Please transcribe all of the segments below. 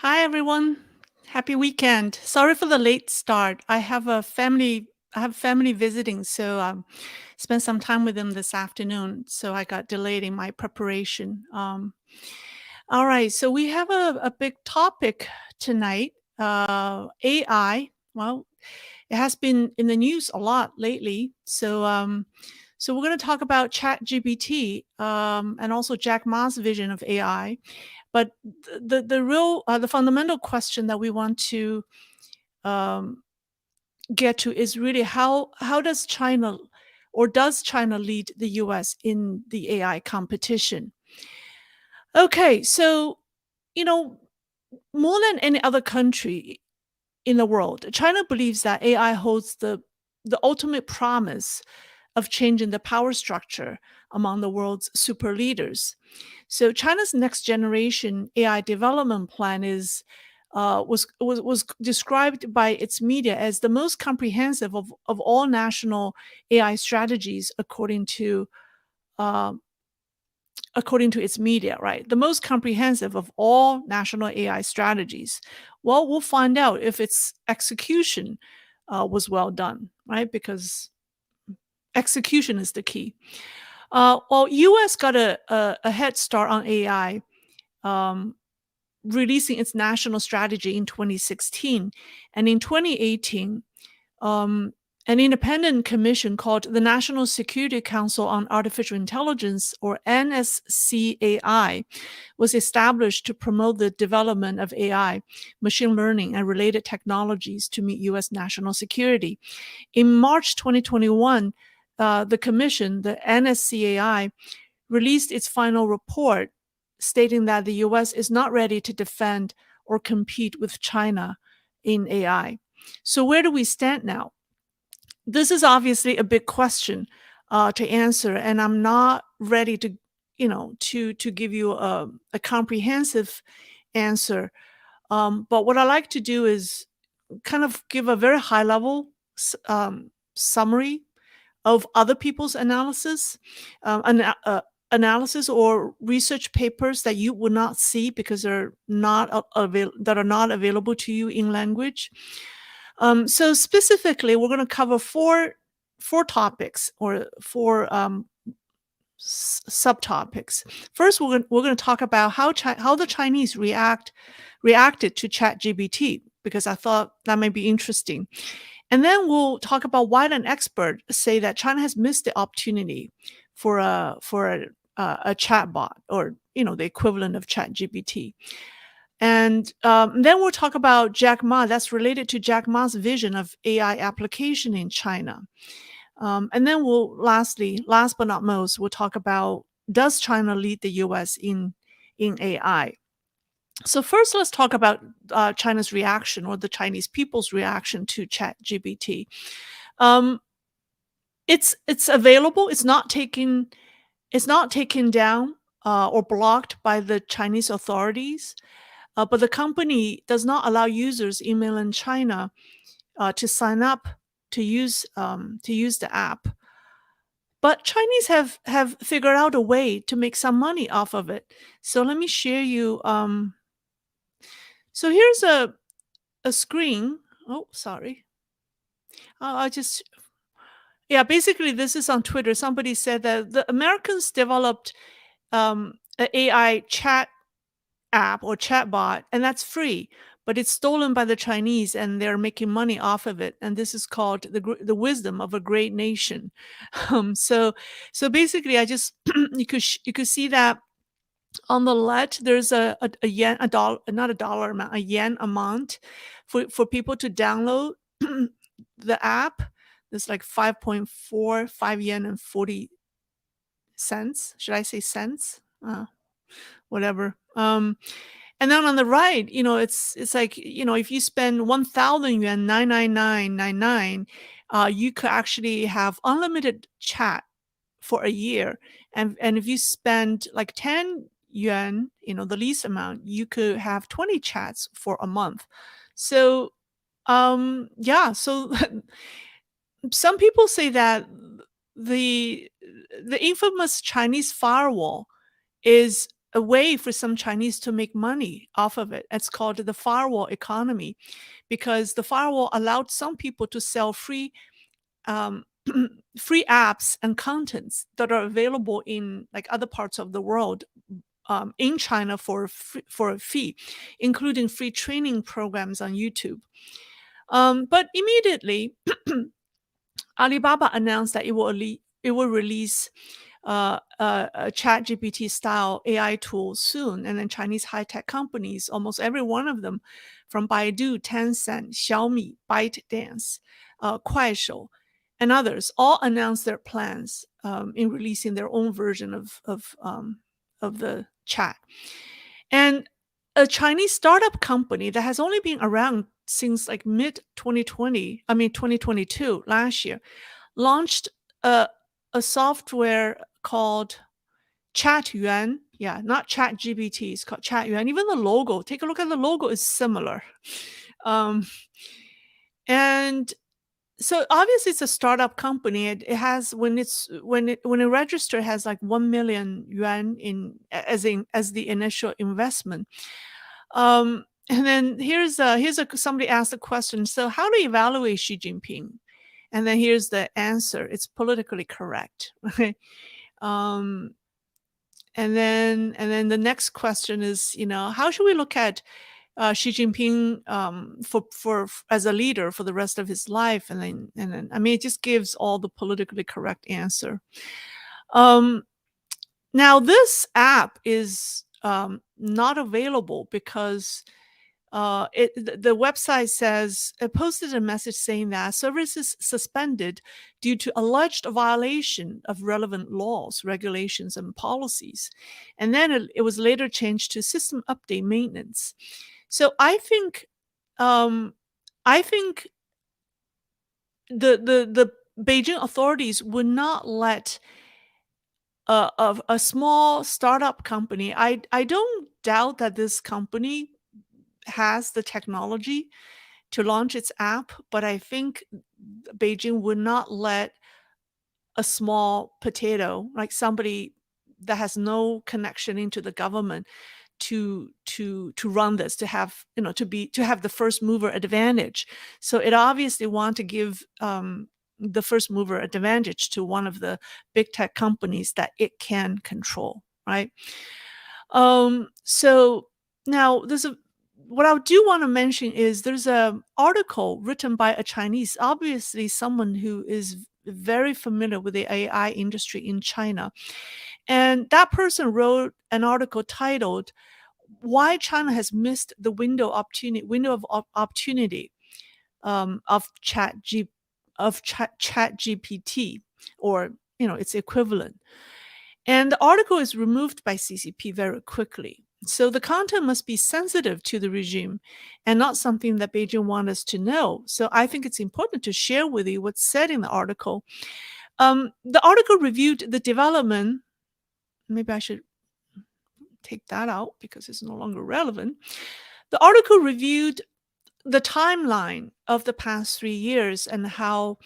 Hi everyone. Happy weekend. Sorry for the late start. I have family visiting, so spent some time with them this afternoon. So I got delayed in my preparation. All right, so we have a big topic tonight. AI. Well, it has been in the news a lot lately. So we're going to talk about ChatGPT and also Jack Ma's vision of AI. But the fundamental question that we want to um, get to is really how does China or does China lead the U.S. in the AI competition? Okay, so you know more than any other country in the world, China believes that AI holds the ultimate promise of changing the power structure among the world's super leaders. So China's next generation AI development plan was described by its media as the most comprehensive of all national AI strategies, uh, according to its media, right? The most comprehensive of all national AI strategies. Well, we'll find out if its execution was well done, right? Because execution is the key. Well, U.S. got a head start on AI, um, releasing its national strategy in 2016, and in 2018, um, an independent commission called the National Security Council on Artificial Intelligence, or NSCAI, was established to promote the development of AI, machine learning, and related technologies to meet U.S. national security. In March 2021, the commission, the NSCAI, released its final report stating that the US is not ready to defend or compete with China in AI. So, where do we stand now? This is obviously a big question to answer, and I'm not ready to, to give you a comprehensive answer. But what I like to do is kind of give a very high level summary of other people's analysis or research papers that you would not see because they're not that are not available to you in language. So specifically, we're going to cover four topics or four subtopics. First, we're going to talk about how the Chinese reacted to ChatGPT, because I thought that might be interesting. And then we'll talk about why an expert say that China has missed the opportunity for a chatbot, or the equivalent of ChatGPT. And then we'll talk about Jack Ma. That's related to Jack Ma's vision of AI application in China. And then last but not most, we'll talk about, does China lead the U.S. in AI? So first, let's talk about China's reaction, or the Chinese people's reaction to ChatGPT. Um, it's available. It's not taken down or blocked by the Chinese authorities. But the company does not allow users in mainland China to sign up to use the app. But Chinese have figured out a way to make some money off of it. So let me share you. So here's a screen. Oh, sorry. I just Yeah. Basically, this is on Twitter. Somebody said that the Americans developed an AI chat app or chatbot, and that's free, but it's stolen by the Chinese, and they're making money off of it. And this is called the wisdom of a great nation. So basically, I just you could see that on the left there's a yen, a dollar, not a dollar amount, a yen amount for people to download the app. There's like 5.45 yen and 40 cents. Should I say cents? Whatever. And then on the right, it's like, if you spend 1,000 yuan, 999.99, you could actually have unlimited chat for a year. And if you spend like 10 yuan, the least amount, you could have 20 chats for a month. So, yeah, so some people say that the infamous Chinese firewall is a way for some Chinese to make money off of it. It's called the firewall economy, because the firewall allowed some people to sell free um, free apps and contents that are available in like other parts of the world, in China for a fee, including free training programs on YouTube. But immediately, Alibaba announced that it will release a ChatGPT style AI tool soon, and then Chinese high tech companies, almost every one of them, from Baidu, Tencent, Xiaomi, ByteDance, Kuaishou, and others, all announced their plans in releasing their own version of the chat. And a Chinese startup company that has only been around since like mid 2020, I mean 2022, last year, launched a software called Chat Yuan. Yeah, not Chat GPT. It's called Chat Yuan. Even the logo, take a look at the logo, is similar. Um, and so obviously it's a startup company. It has when it registered has like 1 million yuan as the initial investment. And then here's a somebody asked a question. So how do you evaluate Xi Jinping? And then here's the answer. It's politically correct. Right? Um, and then the next question is, how should we look at Xi Jinping for as a leader for the rest of his life? And then I mean, it just gives all the politically correct answer. Um, Now this app is not available because the website says it posted a message saying that services suspended due to alleged violation of relevant laws, regulations, and policies, and then it was later changed to system update maintenance. So um, I think the Beijing authorities would not let a small startup company. I don't doubt that this company has the technology to launch its app, but I think Beijing would not let a small potato, like somebody that has no connection into the government, to run this, to have to have the first mover advantage. So it obviously want to give the first mover advantage to one of the big tech companies that it can control, right? So now there's a what I do want to mention is there's a article written by a Chinese, obviously someone who is very familiar with the AI industry in China. And that person wrote an article titled "Why China Has Missed the Window of Opportunity of Chat GPT, or its equivalent." And the article is removed by CCP very quickly. So the content must be sensitive to the regime and not something that Beijing wants us to know. So I think it's important to share with you what's said in the article. The article reviewed the development. Maybe I should take that out because it's no longer relevant. The article reviewed the timeline of the past 3 years and how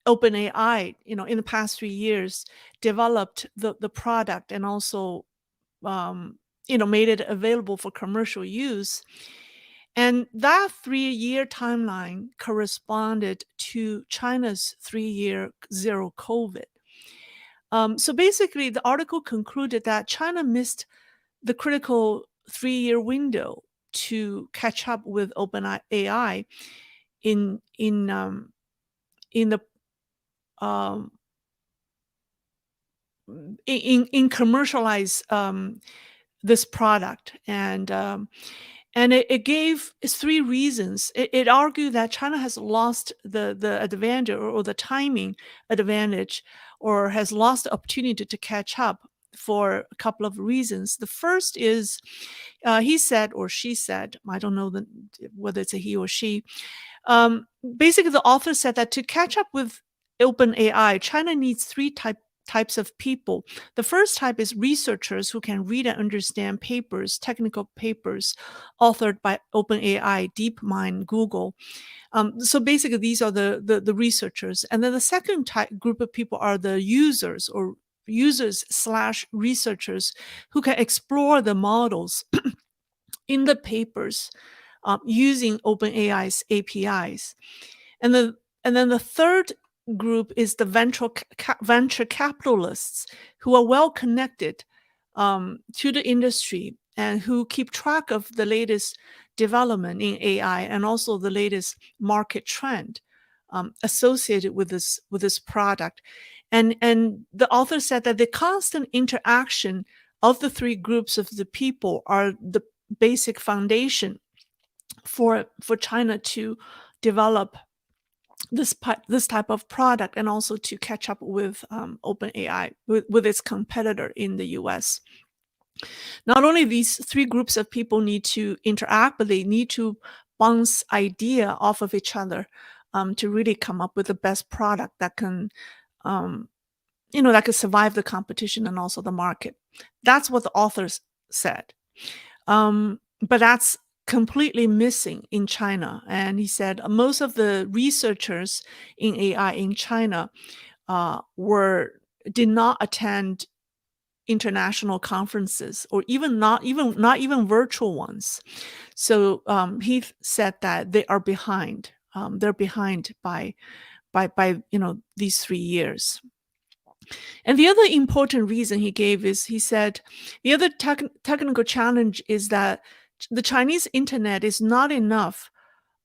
OpenAI, in the past 3 years, developed the product and also, made it available for commercial use. And that 3 year timeline corresponded to China's 3 year zero COVID. So basically, the article concluded that China missed the critical 3 year window to catch up with OpenAI in the um, commercialize this product. And it gave three reasons. It argued that China has lost the advantage, or the timing advantage, or has lost the opportunity to catch up for a couple of reasons. The first is, he said, or she said, I don't know whether it's a he or she. Basically, the author said that to catch up with OpenAI, China needs three types of people. The first type is researchers who can read and understand technical papers authored by OpenAI, DeepMind, Google. So basically, these are the researchers. And then the second group of people are the users, or users slash researchers who can explore the models in the papers using OpenAI's APIs. And then the third group is the venture capitalists who are well connected to the industry and who keep track of the latest development in AI and also the latest market trend associated with this product. And the author said that the constant interaction of the three groups of the people are the basic foundation for China to develop this type of product and also to catch up with OpenAI, with its competitor in the US. Not only these three groups of people need to interact, but they need to bounce idea off of each other to really come up with the best product that can, um, that could survive the competition and also the market. That's what the authors said. But that's completely missing in China. And he said most of the researchers in AI in China did not attend international conferences or not even virtual ones. So he said that they are behind. They're behind by these 3 years. And the other important reason he gave is he said the other technical challenge is that the Chinese internet is not enough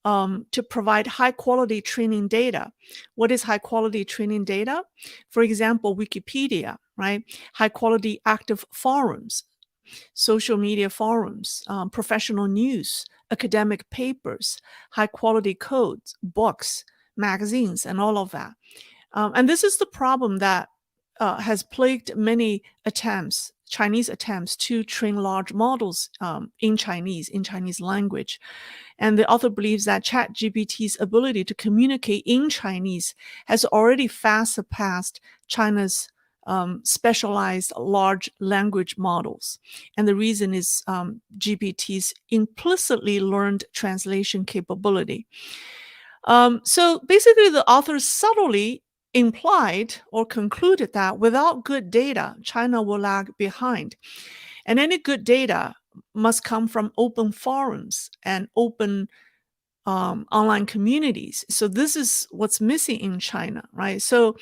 to provide high quality training data. What is high quality training data? For example, Wikipedia, right? High quality active forums, social media forums, professional news, academic papers, high quality codes, books, magazines, and all of that. And this is the problem that has plagued many Chinese attempts to train large models in Chinese language. And the author believes that ChatGPT's ability to communicate in Chinese has already far surpassed China's specialized large language models. And the reason is GPT's implicitly learned translation capability. So basically, the author subtly implied or concluded that without good data, China will lag behind. And any good data must come from open forums and open online communities. So this is what's missing in China, right? So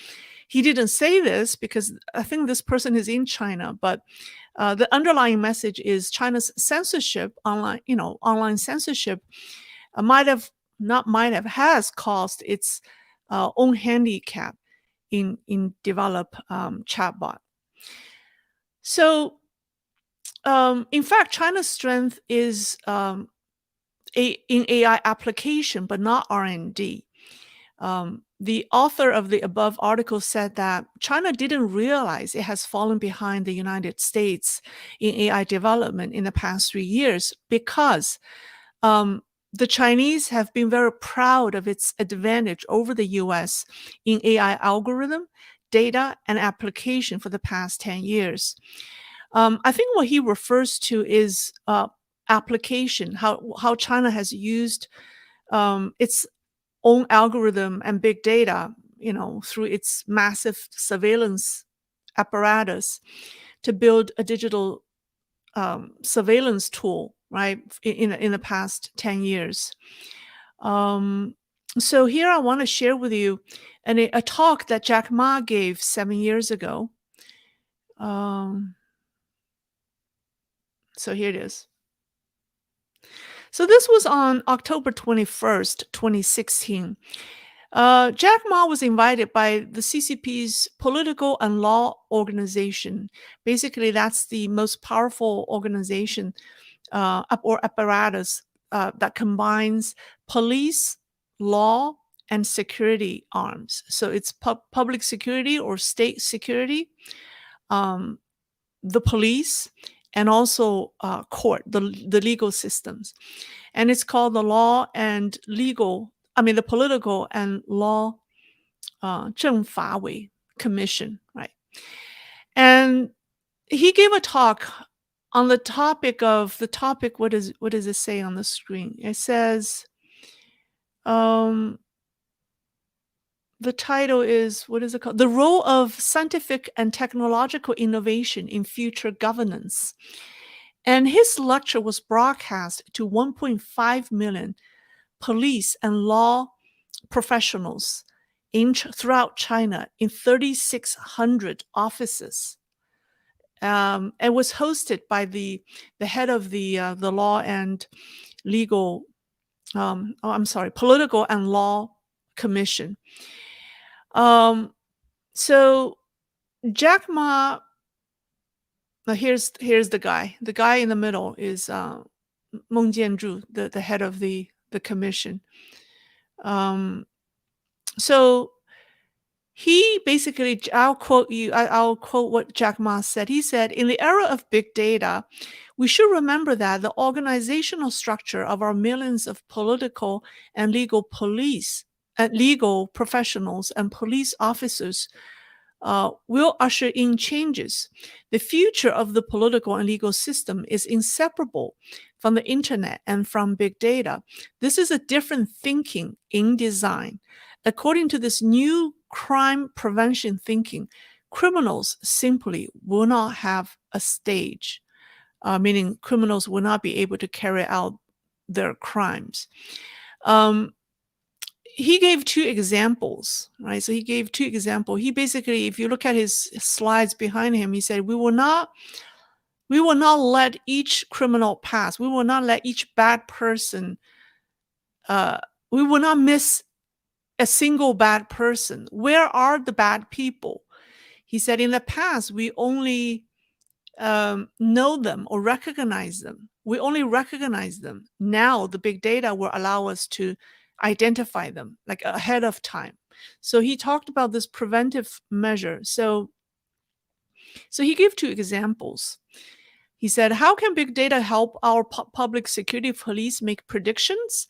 he didn't say this because I think this person is in China, but the underlying message is China's censorship, online censorship has caused its own handicap in develop chatbot. So in fact, China's strength is in AI application, but not R&D. The author of the above article said that China didn't realize it has fallen behind the United States in AI development in the past 3 years because the Chinese have been very proud of its advantage over the US in AI algorithm, data, and application for the past 10 years. I think what he refers to is application, how China has used its own algorithm and big data, through its massive surveillance apparatus to build a digital surveillance tool, right, in the past 10 years. So here I want to share with you a talk that Jack Ma gave 7 years ago. So here it is. So this was on October 21st, 2016. Jack Ma was invited by the CCP's political and law organization. Basically, that's the most powerful organization or apparatus that combines police, law, and security arms. So it's public security or state security, the police, and also court, the legal systems. And it's called the the Political and Law 政法委 Commission, right? And he gave a talk on the topic, what does it say on the screen? It says, The title is, what is it called? The Role of Scientific and Technological Innovation in Future Governance. And his lecture was broadcast to 1.5 million police and law professionals throughout China in 3,600 offices. It was hosted by the head of the law and legal, political and law commission. So Jack Ma, here's the guy. The guy in the middle is Meng Jianzhu, the head of the commission. Um, so he basically, I'll quote you. I'll quote what Jack Ma said. He said, "In the era of big data, we should remember that the organizational structure of our millions of political and legal professionals and police officers will usher in changes. The future of the political and legal system is inseparable from the internet and from big data. This is a different thinking in design. According to this new crime prevention thinking, criminals simply will not have a stage, meaning criminals will not be able to carry out their crimes." He gave two examples, right? So he gave two examples. He basically, if you look at his slides behind him, he said, we will not let each criminal pass. We will not let each bad person, we will not miss a single bad person. Where are the bad people? He said, in the past, we only know them or recognize them. We only recognize them. Now the big data will allow us to identify them like ahead of time. So he talked about this preventive measure. So he gave two examples. He said, how can big data help our public security police make predictions?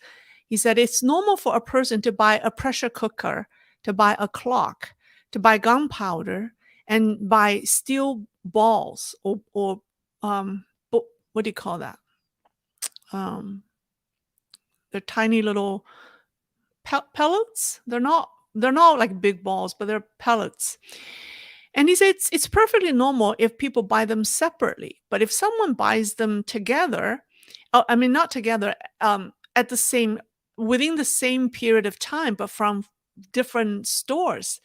He said, it's normal for a person to buy a pressure cooker, to buy a clock, to buy gunpowder, and buy steel balls or what do you call that? They're tiny little pellets. They're not like big balls, but they're pellets. And he said it's perfectly normal if people buy them separately. But if someone buys them together, not together, at the same, within the same period of time, but from different stores,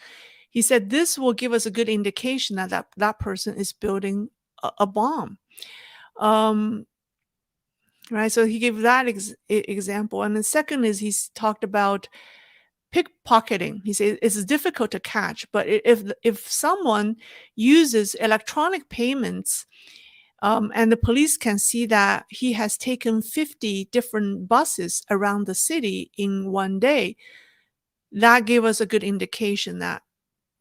he said this will give us a good indication that person is building a bomb. Right. So he gave that example. And the second is he's talked about pickpocketing. He says it's difficult to catch, but if someone uses electronic payments, and the police can see that he has taken 50 different buses around the city in one day, that gave us a good indication that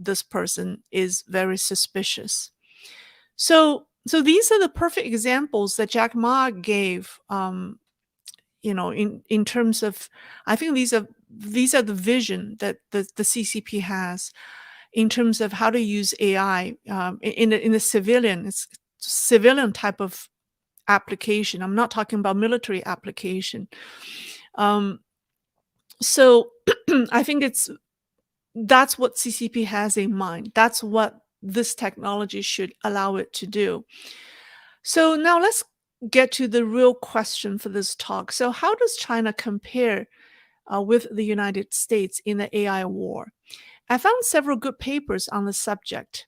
this person is very suspicious. So these are the perfect examples that Jack Ma gave, in terms of, I think these are the vision that the CCP has in terms of how to use AI in the civilian type of application. I'm not talking about military application. So I think that's what CCP has in mind. That's what this technology should allow it to do. So now let's get to the real question for this talk. So how does China compare with the United States in the AI war? I found several good papers on the subject.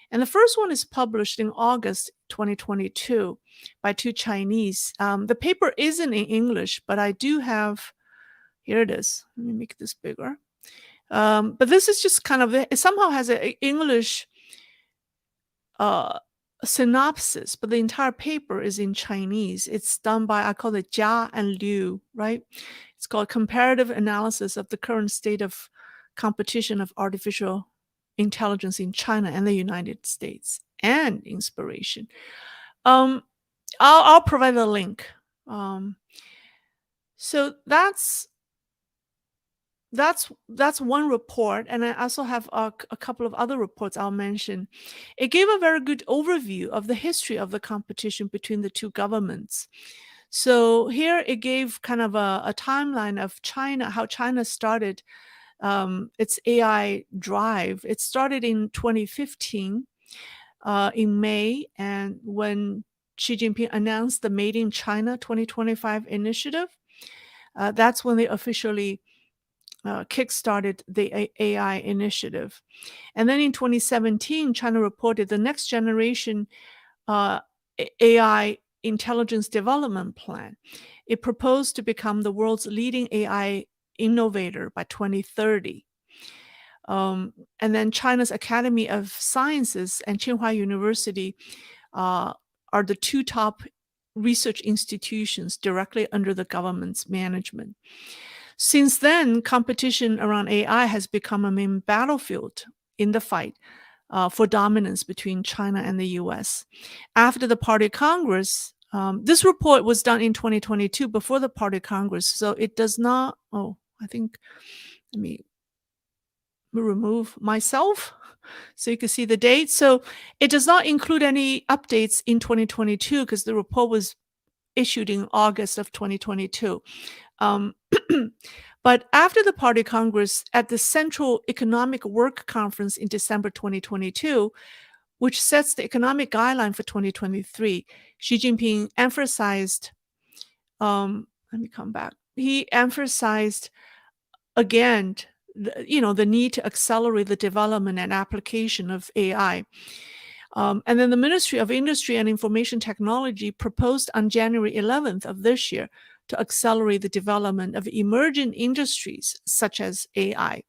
And the first one is published in August 2022 by two Chinese. The paper isn't in English, but I do have, here it is. Let me make this bigger. But this is just kind of, it somehow has an English synopsis, but the entire paper is in Chinese. It's done by, I call it Jia and Liu, right? It's called Comparative Analysis of the Current State of Competition of Artificial Intelligence in China and the United States and Inspiration. I'll provide a link. So that's one report, and I also have a couple of other reports I'll mention. It gave a very good overview of the history of the competition between the two governments. So here it gave kind of a timeline of China, how China started its AI drive. It started in 2015 in May, and when Xi Jinping announced the Made in China 2025 initiative, that's when they officially kickstarted the AI initiative. And then in 2017, China reported the next generation uh, AI intelligence development plan. It proposed to become the world's leading AI innovator by 2030. And then China's Academy of Sciences and Tsinghua University uh, are the two top research institutions directly under the government's management. Since then, competition around AI has become a main battlefield in the fight for dominance between China and the US. After the Party Congress, this report was done in 2022 before the Party Congress, so it does not. Oh, I think, let me remove myself so you can see the date. So it does not include any updates in 2022 because the report was issued in August of 2022. Um, but after the Party Congress, at the Central Economic Work Conference in December 2022, which sets the economic guideline for 2023, Xi Jinping emphasized, let me come back. He emphasized again, the need to accelerate the development and application of AI. And then the Ministry of Industry and Information Technology proposed on January 11th of this year to accelerate the development of emerging industries such as AI.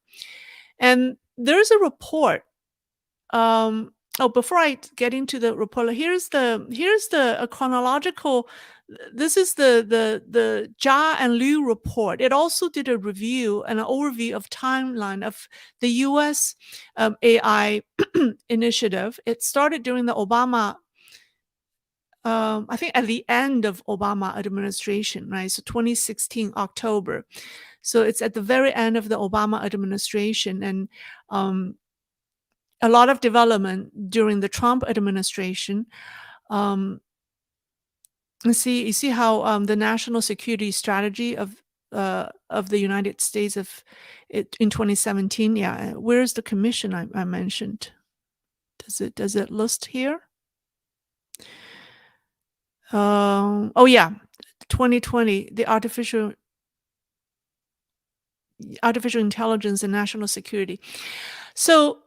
And there's a report. Before I get into the report, here's the chronological. This is the Jia and Liu report. It also did a review and an overview of timeline of the U.S. AI initiative. It started during the Obama. I think at the end of Obama administration, right? So 2016 October. So it's at the very end of the Obama administration, and a lot of development during the Trump administration. You see how the national security strategy of the United States of it in 2017. Yeah, where's the commission I mentioned? Does it list here? Oh yeah, 2020, the artificial intelligence and national security. So,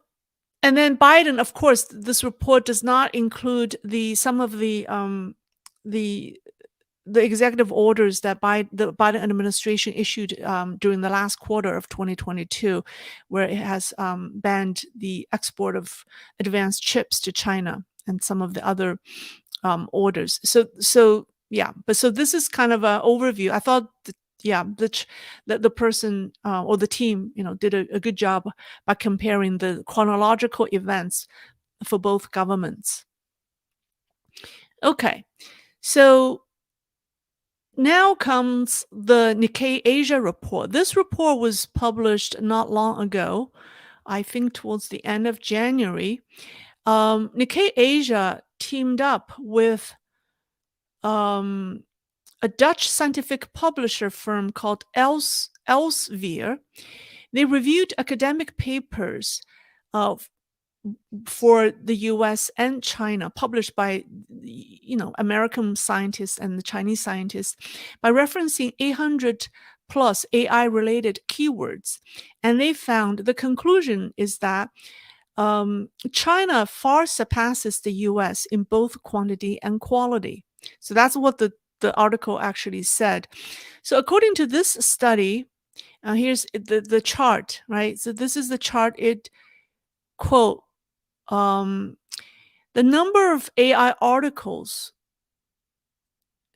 and then Biden, of course, this report does not include some of the executive orders that the Biden administration issued during the last quarter of 2022, where it has banned the export of advanced chips to China and some of the other orders. So yeah, but so this is kind of an overview. I thought the person or the team, did a good job by comparing the chronological events for both governments. Okay, so now comes the Nikkei Asia report. This report was published not long ago, I think towards the end of January. Nikkei Asia teamed up with a Dutch scientific publisher firm called Elsevier. They reviewed academic papers for the US and China, published by American scientists and the Chinese scientists, by referencing 800 plus AI related keywords. And they found the conclusion is that China far surpasses the US in both quantity and quality. So that's what the article actually said. So according to this study, here's the chart, right? So this is the chart. It quote, the number of AI articles,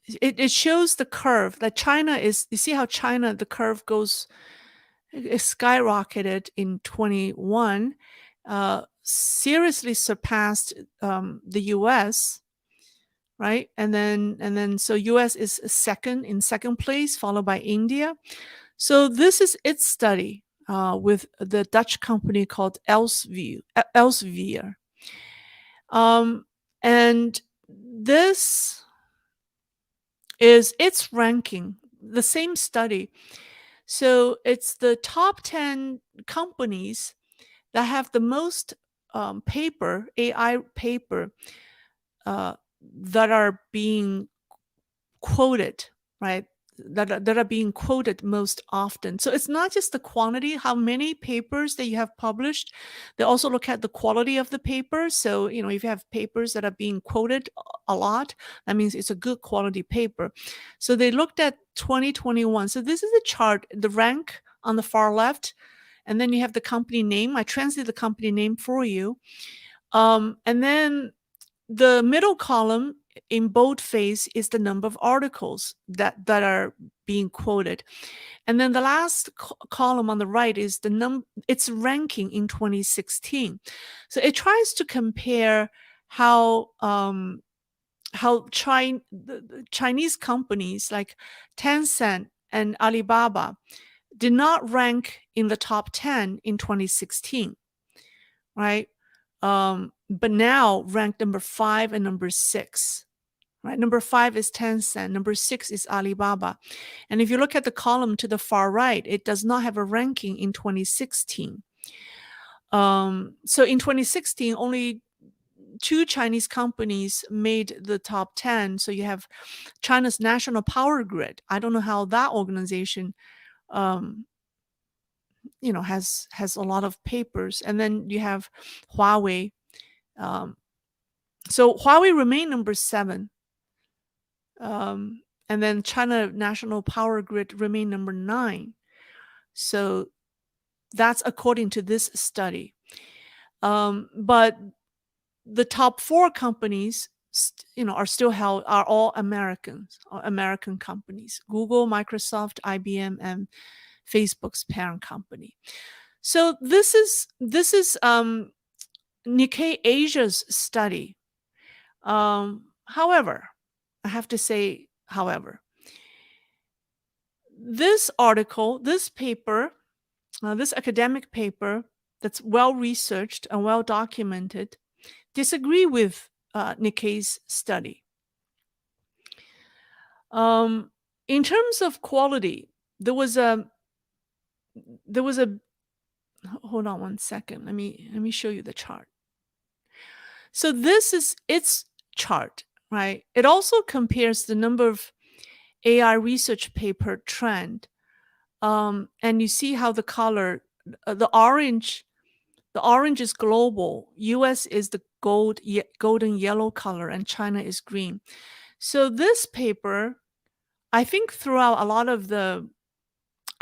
it shows the curve that China is, you see how China, the curve goes, it skyrocketed in 21, seriously surpassed the US, right? And then so US is in second place, followed by India. So this is its study with the Dutch company called Elsevier. And this is its ranking, the same study. So it's the top 10 companies that have the most paper, AI paper, that are being quoted, right? That are being quoted most often. So it's not just the quantity, how many papers that you have published. They also look at the quality of the paper. So, if you have papers that are being quoted a lot, that means it's a good quality paper. So they looked at 2021. So this is a chart, the rank on the far left, and then you have the company name. I translate the company name for you. And then the middle column in boldface is the number of articles that are being quoted. And then the last column on the right is its ranking in 2016. So it tries to compare how the Chinese companies like Tencent and Alibaba did not rank in the top 10 in 2016, right? But now ranked number 5 and number 6. Right, number 5 is Tencent, number 6 is Alibaba. And if you look at the column to the far right, it does not have a ranking in 2016. So in 2016, only 2 Chinese companies made the top 10. So you have China's National Power Grid. I don't know how that organization, um, has a lot of papers. And then you have Huawei. Um, so Huawei remained number 7. And then China National Power Grid remained number 9. So that's according to this study. But the top 4 companies, are still held, are all American companies: Google, Microsoft, IBM, and Facebook's parent company. So this is Nikkei Asia's study. However, I have to say, however, this article, this paper, this academic paper that's well researched and well documented, disagree with Nikkei's study. In terms of quality, there was a hold on one second. Let me show you the chart. So this is its chart, right? It also compares the number of AI research paper trend. And you see how the color, the orange is global. US is the golden yellow color, and China is green. So this paper, I think throughout a lot of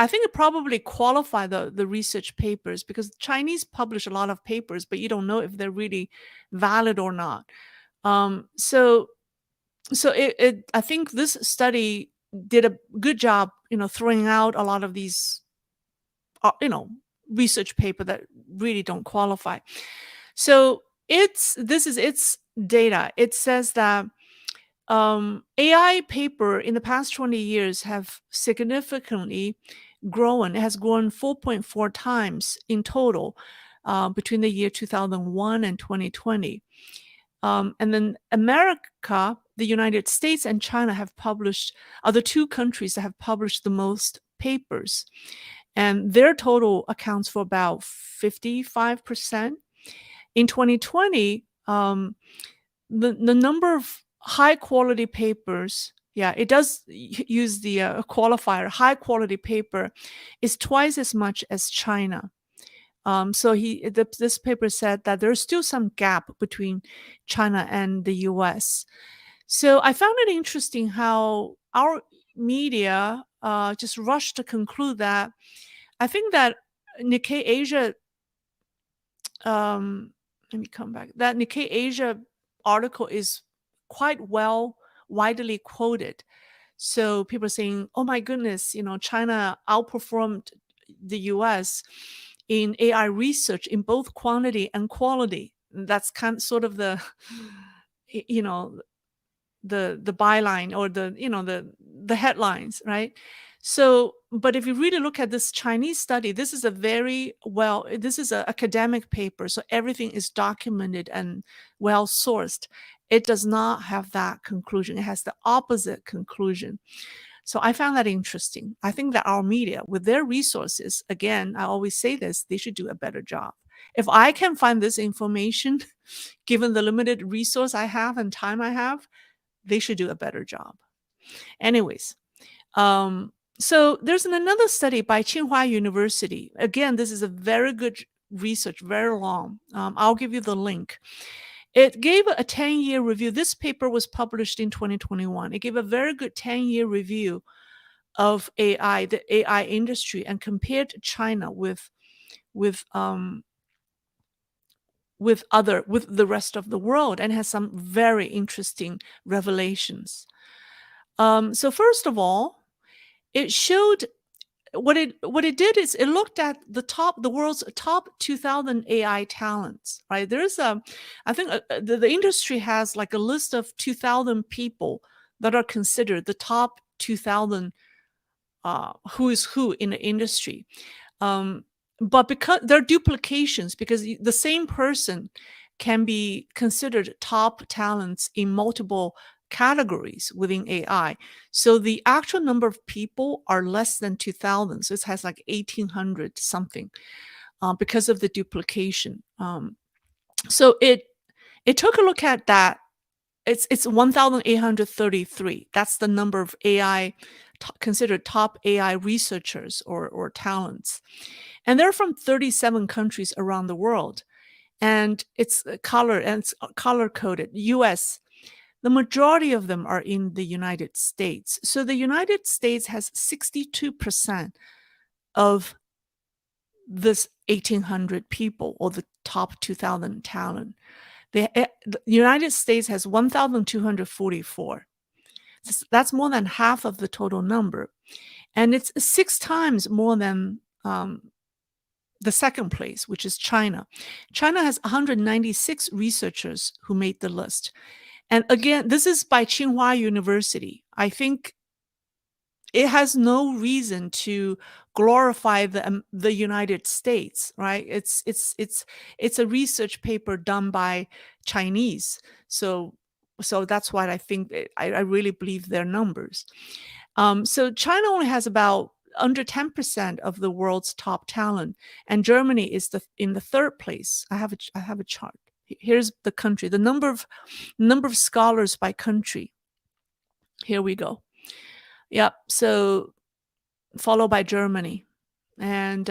I think it probably qualify the research papers, because Chinese publish a lot of papers, but you don't know if they're really valid or not. So I think this study did a good job, throwing out a lot of these, research paper that really don't qualify. So this is its data. It says that AI paper in the past 20 years have significantly grown. It has grown 4.4 times in total between the year 2001 and 2020. And then America, the United States, and China are the 2 countries that have published the most papers. And their total accounts for about 55%. In 2020, the number of high quality papers, it does use the qualifier, high quality paper, is twice as much as China. So this paper said that there's still some gap between China and the US. So I found it interesting how our media just rushed to conclude that. I think that Nikkei Asia, let me come back. That Nikkei Asia article is quite widely quoted. So people are saying, "Oh my goodness, China outperformed the U.S. in AI research in both quantity and quality." That's sort of the, you know, the byline, or the headlines, right? So, but if you really look at this Chinese study, this is this is an academic paper, so everything is documented and well sourced. It does not have that conclusion. It has the opposite conclusion. So I found that interesting. I think that our media, with their resources, again, I always say this, they should do a better job. If I can find this information, given the limited resource I have and time I have, they should do a better job. Anyways, so there's another study by Tsinghua University. Again, this is a very good research, very long. I'll give you the link. It gave a 10-year review. This paper was published in 2021. It gave a very good 10-year review of AI, the AI industry, and compared China with with the rest of the world, and has some very interesting revelations. So first of all, it showed what it did is it looked at the world's top 2000 AI talents, right? There's I think the industry has like a list of 2000 people that are considered the top 2000 who is who in the industry. But because there are duplications, because the same person can be considered top talents in multiple categories within AI. So the actual number of people are less than 2000. So it has like 1800 something because of the duplication. So it took a look at that. It's 1833. That's the number of AI considered top AI researchers or talents. And they're from 37 countries around the world. And it's color coded. US, the majority of them are in the United States. So the United States has 62% of this 1800 people, or the top 2000 talent. The United States has 1,244. That's more than half of the total number. And it's 6 times more than the second place, which is China. China has 196 researchers who made the list. And again, this is by Tsinghua University. I think it has no reason to glorify the United States, right? It's a research paper done by Chinese, so that's why I think I really believe their numbers. So China only has about under 10% of the world's top talent, and Germany is in the third place. I have a chart. Here's the country, the number of scholars by country. Here we go. Yep. So followed by Germany, and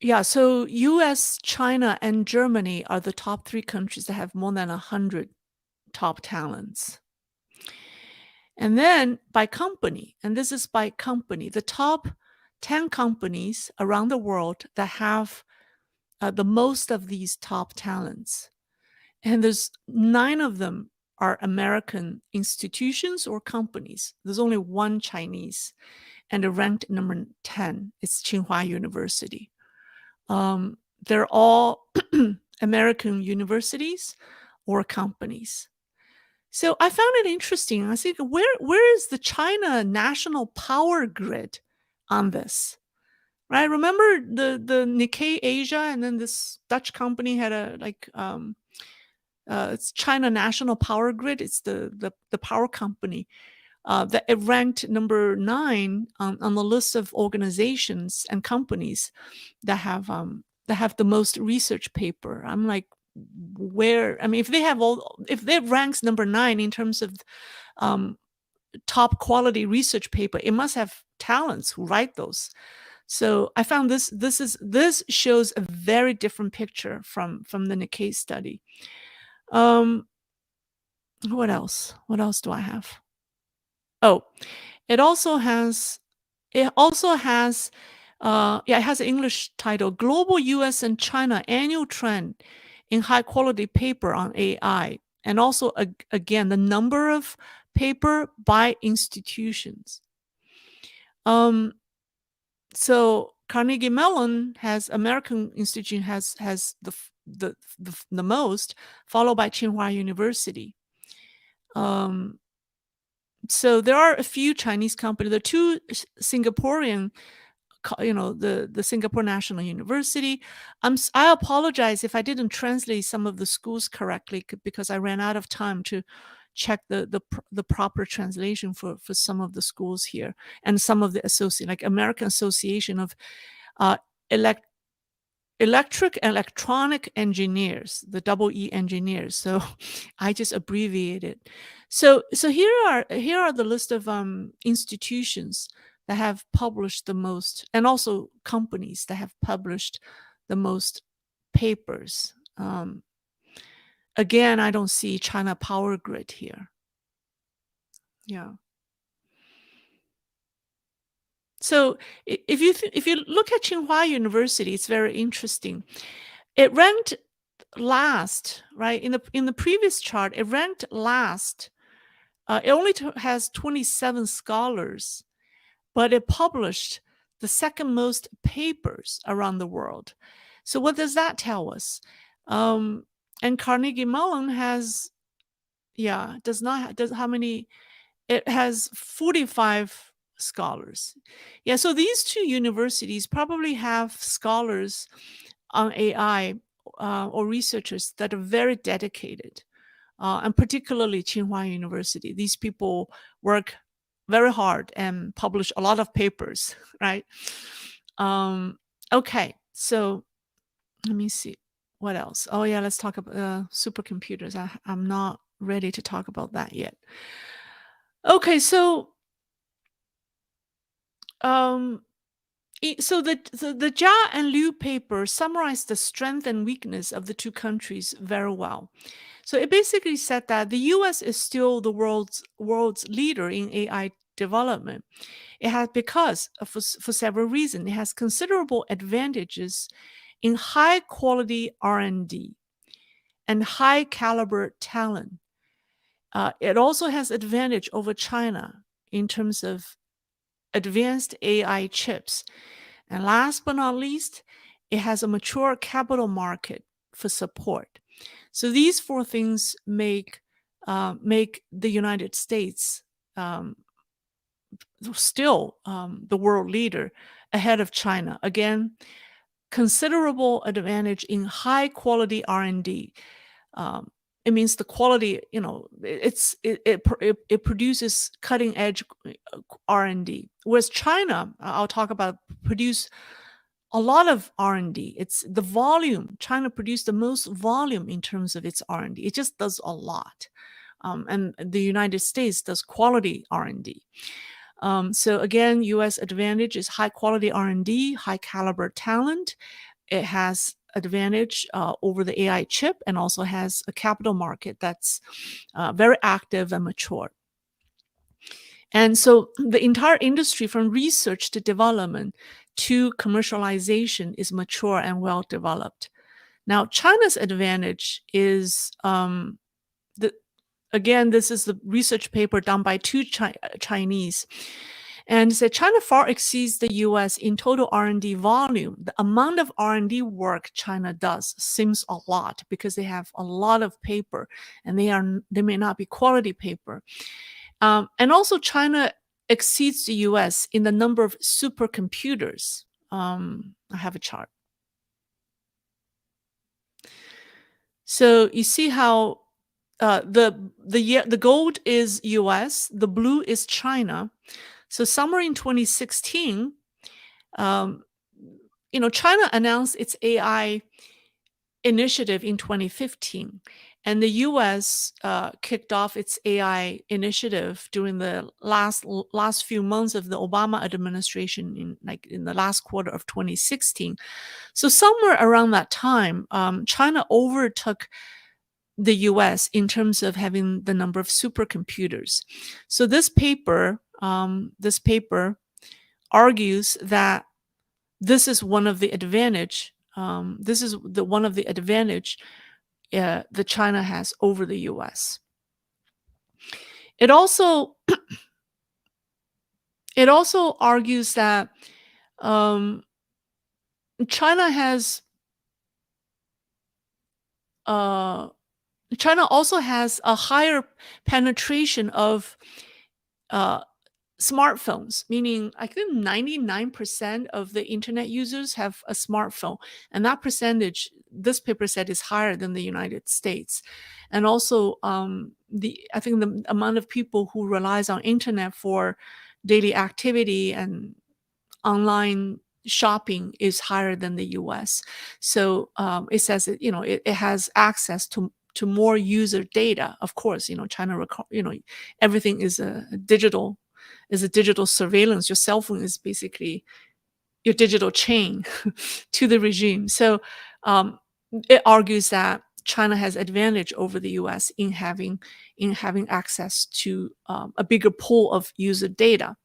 yeah. So U.S., China, and Germany are the top 3 countries that have more than 100 top talents. And then by company, and this is by company, the top 10 companies around the world that have the most of these top talents. And there's 9 of them are American institutions or companies. There's only 1 Chinese, and they're ranked number 10. It's Tsinghua University. They're all American universities or companies. So I found it interesting. I think, where is the China national power grid on this? Right? Remember the Nikkei Asia, and then this Dutch company had it's China National Power Grid. It's the power company that it ranked number 9 on the list of organizations and companies that have the most research paper. I'm like, where? I mean, if they ranks number 9 in terms of top quality research paper, it must have talents who write those. So I found this shows a very different picture from the Nikkei study. What else? What else do I have? Oh, it also has it has an English title: Global US and China Annual Trend in High Quality Paper on AI, and also again the number of paper by institutions. So Carnegie Mellon has American institution has the most, followed by Tsinghua University. So there are a few Chinese companies. There are 2 Singaporean, the Singapore National University. I apologize if I didn't translate some of the schools correctly, because I ran out of time to check the proper translation for some of the schools here and some of the like American Association of uh, elect electric and electronic engineers, the double E engineers. So I just abbreviated. So here are the list of institutions that have published the most, and also companies that have published the most papers. Again, I don't see China Power Grid here. Yeah. So if you look at Tsinghua University, it's very interesting. It ranked last, right? In the previous chart, it ranked last. It only has 27 scholars, but it published the second most papers around the world. So what does that tell us? And Carnegie Mellon has, yeah, does not does how many? It has 45 scholars. Yeah, so these two universities probably have scholars on AI or researchers that are very dedicated, and particularly Tsinghua University. These people work very hard and publish a lot of papers, right? Um, okay, so let me see what else. Oh yeah, let's talk about supercomputers. I'm not ready to talk about that yet. Okay, so um, so the Jia and Liu paper summarized the strength and weakness of the two countries very well. So it basically said that the U.S. is still the world's leader in AI development. It has because for several reasons. It has considerable advantages in high quality R&D and high caliber talent. It also has advantage over China in terms of advanced AI chips. And last but not least, it has a mature capital market for support. So these four things make the United States still the world leader ahead of China. Again, considerable advantage in high quality R&D. It means the quality, it produces cutting edge R&D. Whereas China, I'll talk about, produce a lot of R&D. It's the volume. China produced the most volume in terms of its R&D. It just does a lot. And the United States does quality R&D. So again, U.S. advantage is high quality R&D, high caliber talent. It has advantage over the AI chip, and also has a capital market that's very active and mature. And so the entire industry, from research to development to commercialization, is mature and well developed. Now, China's advantage is again, this is the research paper done by two Chinese. And said China far exceeds the US in total R&D volume. The amount of R&D work China does seems a lot because they have a lot of paper, and they may not be quality paper. And also China exceeds the US in the number of supercomputers. I have a chart. So you see how the gold is US, the blue is China. So somewhere in 2016, China announced its AI initiative in 2015, and the U.S. Kicked off its AI initiative during the last few months of the Obama administration, in the last quarter of 2016. So somewhere around that time, China overtook the US in terms of having the number of supercomputers. So this paper argues that this is one of the advantage. One of the advantage that China has over the US. It also argues that China also has a higher penetration of smartphones, meaning I think 99% of the internet users have a smartphone. And that percentage, this paper said, is higher than the United States. And also, I think the amount of people who relies on internet for daily activity and online shopping is higher than the US. So it says it, it has access to more user data. Of course, China, everything is a digital surveillance. Your cell phone is basically your digital chain to the regime. So it argues that China has advantage over the U.S. in having access to a bigger pool of user data.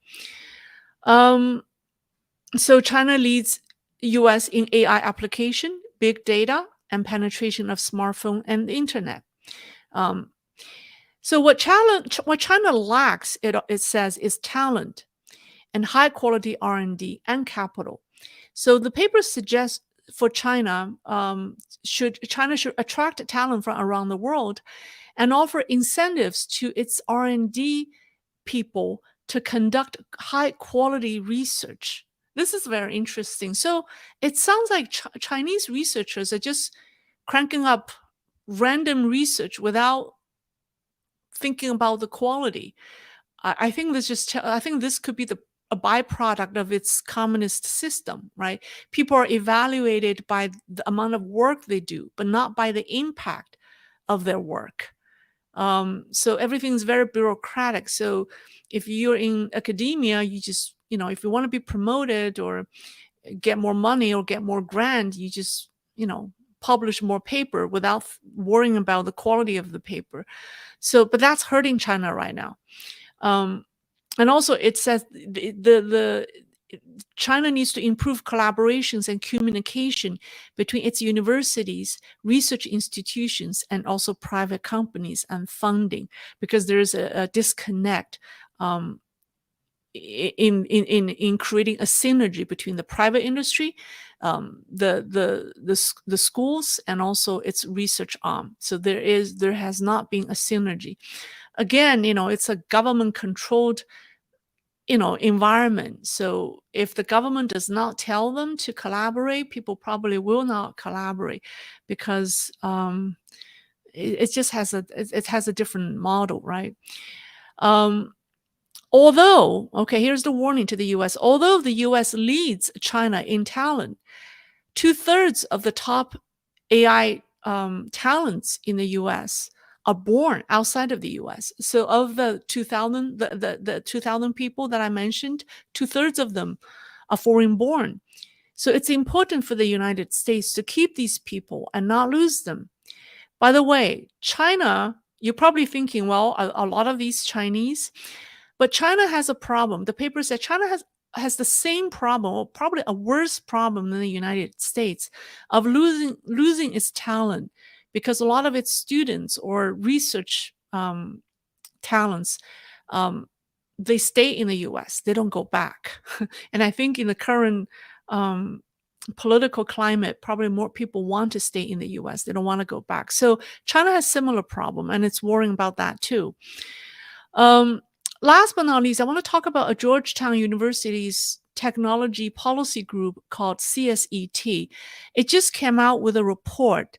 Um, so China leads U.S. in AI application, big data, and penetration of smartphone and the internet. Um, so what China lacks, it says, is talent and high quality R&D and capital. So the paper suggests for China, China should attract talent from around the world and offer incentives to its R&D people to conduct high quality research. This is very interesting. So it sounds like Chinese researchers are just cranking up random research without thinking about the quality. I think I think this could be a byproduct of its communist system, right? People are evaluated by the amount of work they do, but not by the impact of their work. So everything's very bureaucratic. So if you're in academia, you just, if you want to be promoted or get more money or get more grant, you just, publish more paper without worrying about the quality of the paper. So, but that's hurting China right now. And also it says the China needs to improve collaborations and communication between its universities, research institutions, and also private companies and funding, because there is a disconnect in creating a synergy between the private industry, the schools, and also its research arm. So there has not been a synergy. Again, it's a government controlled environment. So if the government does not tell them to collaborate, people probably will not collaborate, because it just has a different model, right? Although, okay, here's the warning to the US. Although the US leads China in talent, 2/3 of the top AI talents in the US are born outside of the US. So of the 2,000 people that I mentioned, 2/3 of them are foreign born. So it's important for the United States to keep these people and not lose them. By the way, China, you're probably thinking, well, a lot of these Chinese, but China has a problem. The paper said China has the same problem, or probably a worse problem than the United States, of losing its talent, because a lot of its students or research talents, they stay in the U.S. They don't go back. And I think in the current political climate, probably more people want to stay in the U.S. They don't want to go back. So China has similar problem, and it's worrying about that too. Last but not least, I want to talk about a Georgetown University's technology policy group called CSET. It just came out with a report,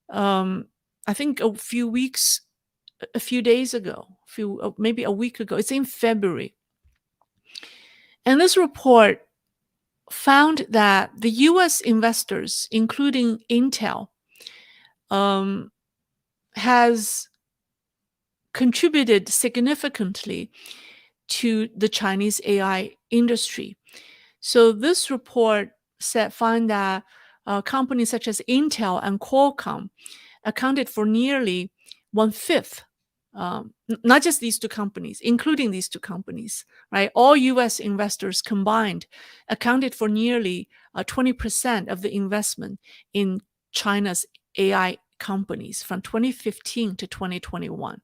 I think a few days ago, maybe a week ago. It's in February. And this report found that the US investors, including Intel, has contributed significantly to the Chinese AI industry. So this report found that companies such as Intel and Qualcomm accounted for nearly 1/5, not just these two companies, including these two companies, right? All US investors combined accounted for nearly 20% of the investment in China's AI companies from 2015 to 2021.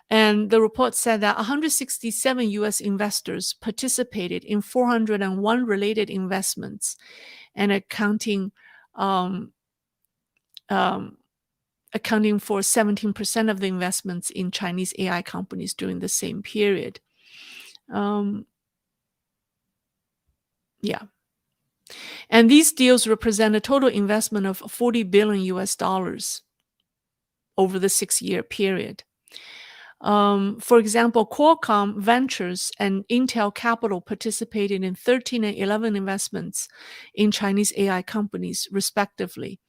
And the report said that 167 US investors participated in 401 related investments, and accounting for 17% of the investments in Chinese AI companies during the same period. Yeah. And these deals represent a total investment of 40 billion US dollars over the 6-year period. For example, Qualcomm Ventures and Intel Capital participated in 13 and 11 investments in Chinese AI companies, respectively.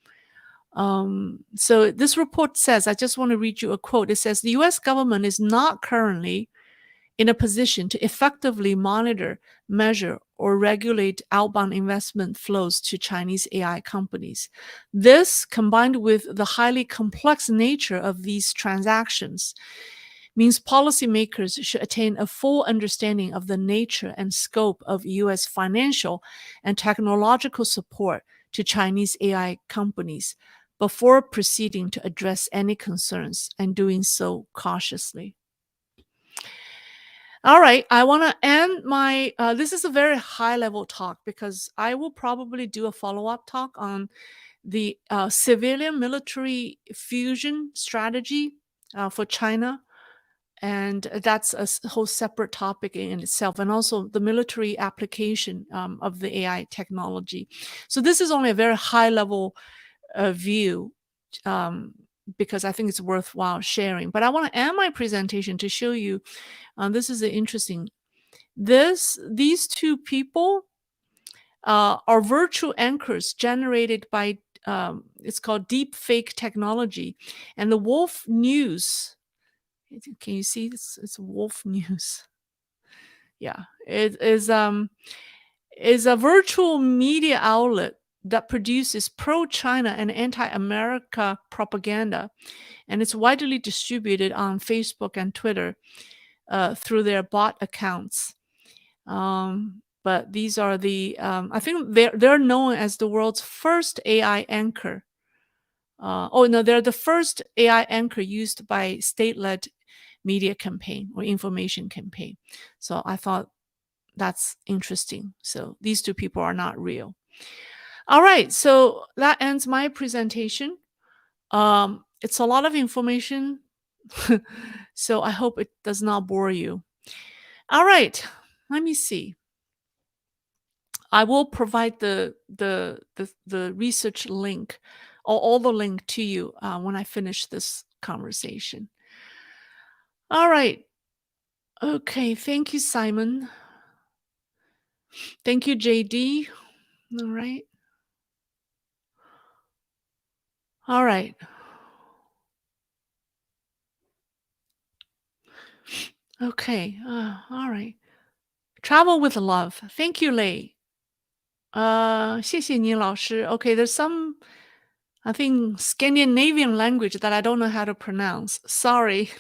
So this report says, I just want to read you a quote. It says the US government is not currently in a position to effectively monitor, measure, or regulate outbound investment flows to Chinese AI companies. This, combined with the highly complex nature of these transactions, means policymakers should attain a full understanding of the nature and scope of US financial and technological support to Chinese AI companies before proceeding to address any concerns, and doing so cautiously. All right, I want to end my. This is a very high level talk because I will probably do a follow up talk on the civilian military fusion strategy for China. And that's a whole separate topic in itself, and also the military application of the AI technology. So, this is only a very high level view um, because I think it's worthwhile sharing. But I want to end my presentation to show you this is interesting. These two people are virtual anchors generated by it's called deep fake technology, and the Wolf News. Can you see this? It's Wolf News. Yeah, it is a virtual media outlet that produces pro-China and anti-America propaganda, and it's widely distributed on Facebook and Twitter through their bot accounts. But these are the I think they're known as the world's first AI anchor. Oh no, they're the first AI anchor used by state-led media campaign or information campaign. So I thought that's interesting. So these two people are not real. All right, so that ends my presentation. It's a lot of information, so I hope it does not bore you. All right, let me see. I will provide the research link or all the link to you when I finish this conversation. All right. Okay. Thank you, Simon. Thank you, JD. All right. All right. Okay. All right. Travel with love. Thank you, Lei. 谢谢你老师. Okay, there's some I think Scandinavian language that I don't know how to pronounce. Sorry.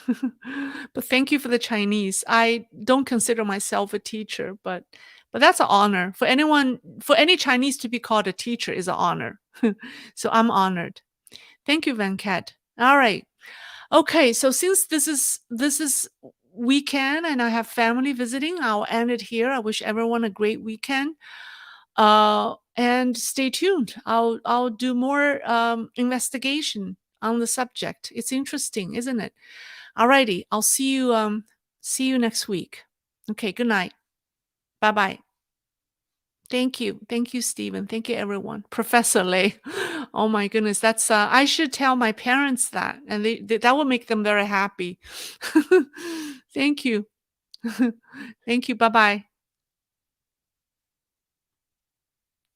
But thank you for the Chinese. I don't consider myself a teacher, but that's an honor. For any Chinese to be called a teacher is an honor. So I'm honored. Thank you, Venkat. All right. Okay, so since this is weekend and I have family visiting, I'll end it here. I wish everyone a great weekend. And stay tuned. I'll do more investigation on the subject. It's interesting, isn't it? Alrighty, I'll see you next week. Okay, good night. Bye bye. Thank you, Stephen. Thank you, everyone. Professor Lei. Oh my goodness, that's I should tell my parents that, and that will make them very happy. Thank you. Thank you. Bye bye.